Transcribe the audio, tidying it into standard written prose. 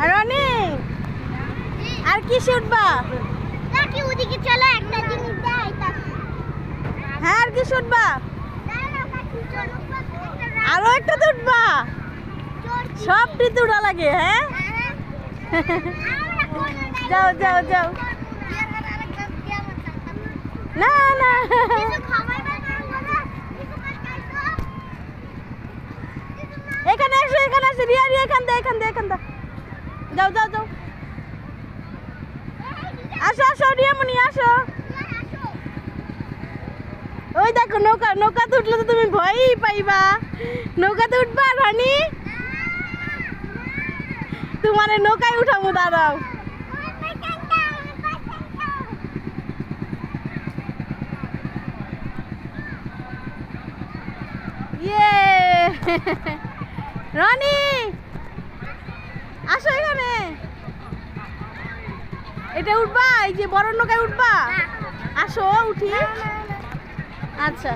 রনি আর কিসে উঠবা? নাকি ওদিকে চলো একটা জিনিস দেখাই তা। হ্যাঁ আর কিসে উঠবা? আরো একটা তো উঠবা? সবটি তো উঠা লাগে। হ্যাঁ যাও যাও যাও। না না এখানে আসো, এখানে আসো। রিয়া রিয়া এখান দে, এখান দে, এখান দে। যাও যাও যাও। আসো আসো রিয়ামণি আসো। ওই দেখো নৌকা, নৌকাতে উঠলে তো তুমি ভয়ই পাইবা। নৌকাতে উঠবা রানী? তোমার নৌকায় উঠাবো, দাঁড়াও। ইয়ে রনি আসো এখানে। এটা উঠবা? এই যে বড় নৌকায় উঠবা? আসো উঠি। আচ্ছা।